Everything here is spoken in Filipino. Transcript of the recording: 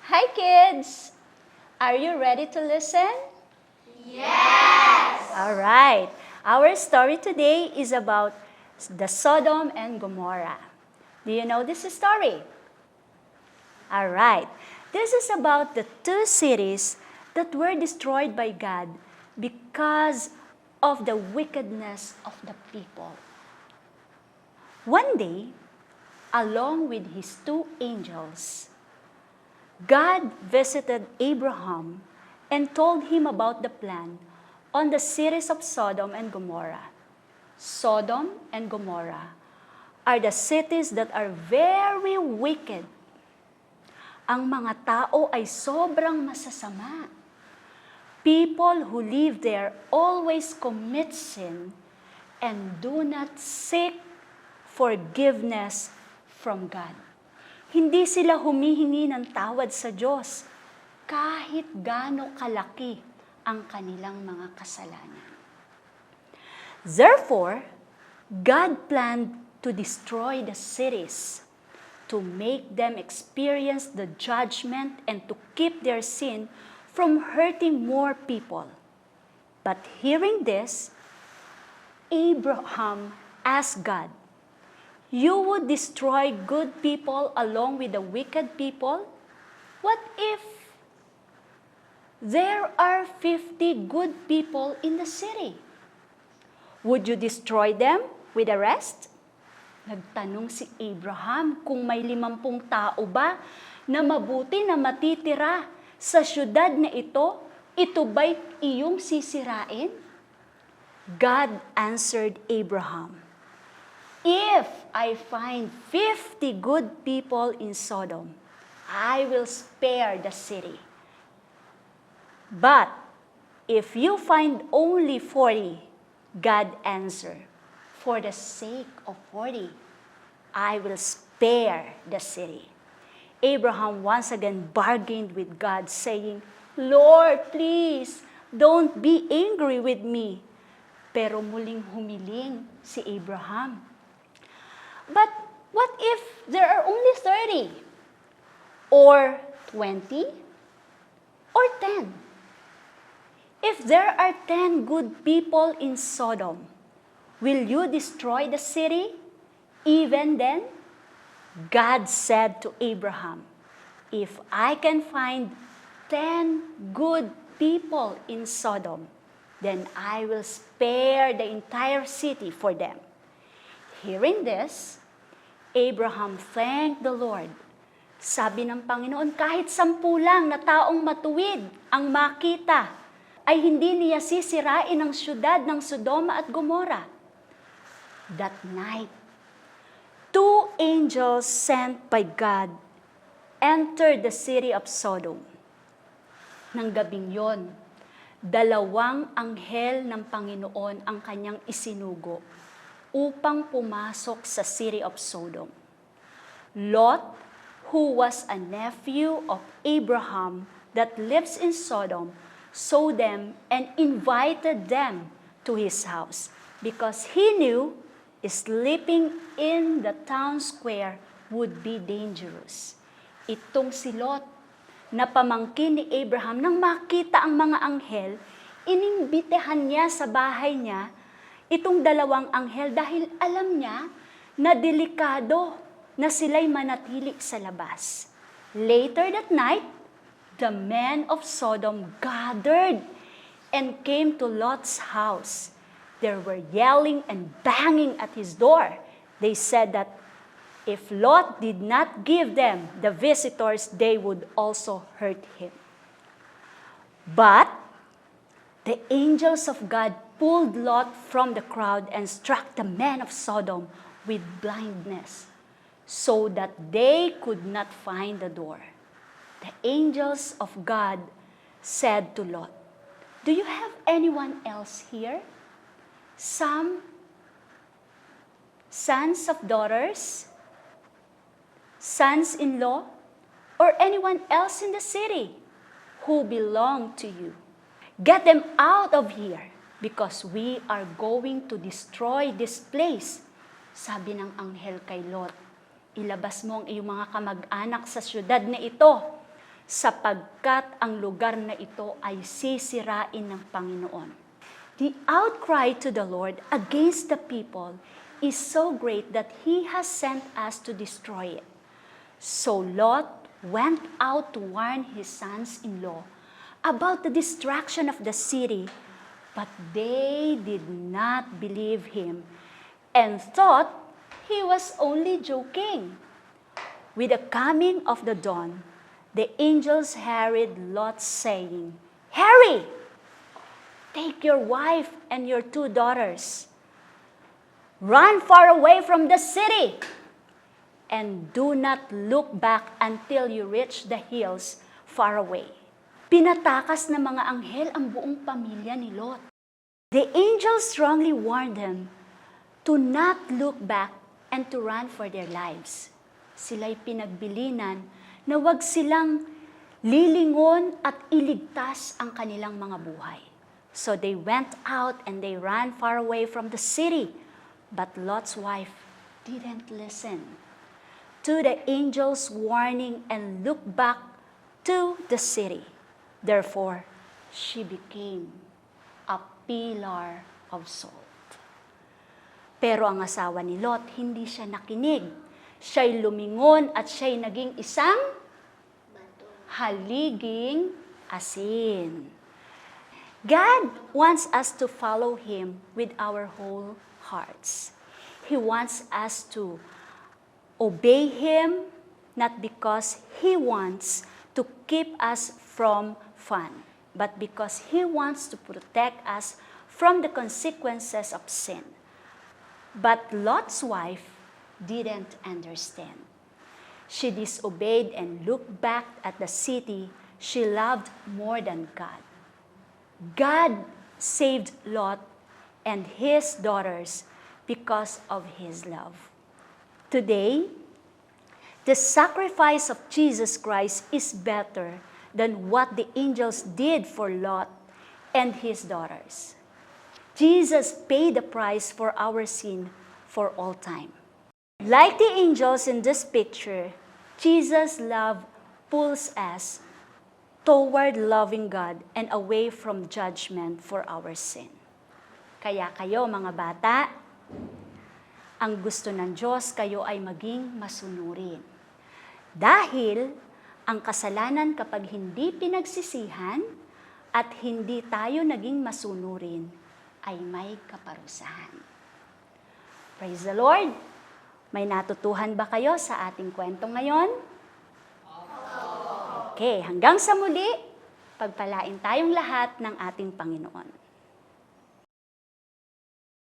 Hi kids! Are you ready to listen? Yes! All right. Our story today is about the Sodom and Gomorrah. Do you know this story? All right. This is about the two cities that were destroyed by God because of the wickedness of the people. One day, along with his two angels, God visited Abraham and told him about the plan on the cities of Sodom and Gomorrah. Sodom and Gomorrah are the cities that are very wicked. Ang mga tao ay sobrang masasama. People who live there always commit sin and do not seek forgiveness from God. Hindi sila humihingi ng tawad sa Diyos kahit gaano kalaki ang kanilang mga kasalanan. Therefore, God planned to destroy the cities, to make them experience the judgment and to keep their sin from hurting more people. But hearing this, Abraham asked God, "You would destroy good people along with the wicked people? What if there are 50 good people in the city? Would you destroy them with the rest?" Nagtanong si Abraham kung may 50 tao ba na mabuti na matitira sa syudad na ito ba'y iyong sisirain? God answered Abraham, "If I find 50 good people in Sodom, I will spare the city. But if you find only 40, God answered, for the sake of 40, I will spare the city." Abraham once again bargained with God, saying, "Lord, please, don't be angry with me." Pero muling humiling si Abraham. "But what if there are only 30? Or 20? Or 10? If there are 10 good people in Sodom, will you destroy the city? Even then?" God said to Abraham, "If I can find 10 good people in Sodom, then I will spare the entire city for them." Hearing this, Abraham thanked the Lord. Sabi ng Panginoon, kahit 10 lang na taong matuwid ang makita, ay hindi niya sisirain ang syudad ng Sodoma at Gomorrah. That night, 2 angels sent by God entered the city of Sodom. Nang gabing yon, 2 anghel ng Panginoon ang kanyang isinugo upang pumasok sa city of Sodom. Lot, who was a nephew of Abraham that lives in Sodom, saw them and invited them to his house because he knew sleeping in the town square would be dangerous. Itong si Lot, na pamangkin ni Abraham, nang makita ang mga anghel, inimbitehan niya sa bahay niya itong 2 anghel dahil alam niya na delikado na sila'y manatili sa labas. Later that night, the men of Sodom gathered and came to Lot's house. They were yelling and banging at his door. They said that if Lot did not give them the visitors, they would also hurt him. But the angels of God pulled Lot from the crowd and struck the men of Sodom with blindness, so that they could not find the door. The angels of God said to Lot, "Do you have anyone else here? Some sons of daughters, sons-in-law, or anyone else in the city who belong to you? Get them out of here because we are going to destroy this place." Sabi ng anghel kay Lot, "Ilabas mo ang iyong mga kamag-anak sa syudad na ito sapagkat ang lugar na ito ay sisirain ng Panginoon. The outcry to the Lord against the people is so great that He has sent us to destroy it. So Lot went out to warn his sons-in-law about the destruction of the city, but they did not believe him and thought he was only joking. With the coming of the dawn, the angels harried Lot, saying, "Hurry! Take your wife and your 2 daughters. Run far away from the city, and do not look back until you reach the hills far away." Pinatakas ng mga anghel ang buong pamilya ni Lot. The angels strongly warned them to not look back and to run for their lives. Sila'y pinagbilinan na wag silang lilingon at iligtas ang kanilang mga buhay. So they went out and they ran far away from the city. But Lot's wife didn't listen to the angel's warning and looked back to the city. Therefore, she became a pillar of salt. Pero ang asawa ni Lot, hindi siya nakinig. Siya'y lumingon at siya'y naging isang haliging asin. God wants us to follow Him with our whole hearts. He wants us to obey Him, not because He wants to keep us from fun, but because He wants to protect us from the consequences of sin. But Lot's wife didn't understand. She disobeyed and looked back at the city she loved more than God. God saved Lot and his daughters because of His love. Today, the sacrifice of Jesus Christ is better than what the angels did for Lot and his daughters. Jesus paid the price for our sin for all time. Like the angels in this picture, Jesus' love pulls us toward loving God and away from judgment for our sin. Kaya kayo mga bata, ang gusto ng Diyos kayo ay maging masunurin. Dahil ang kasalanan kapag hindi pinagsisihan at hindi tayo naging masunurin ay may kaparusahan. Praise the Lord! May natutuhan ba kayo sa ating kwento ngayon? Okay, hanggang sa muli, pagpalain tayong lahat ng ating Panginoon.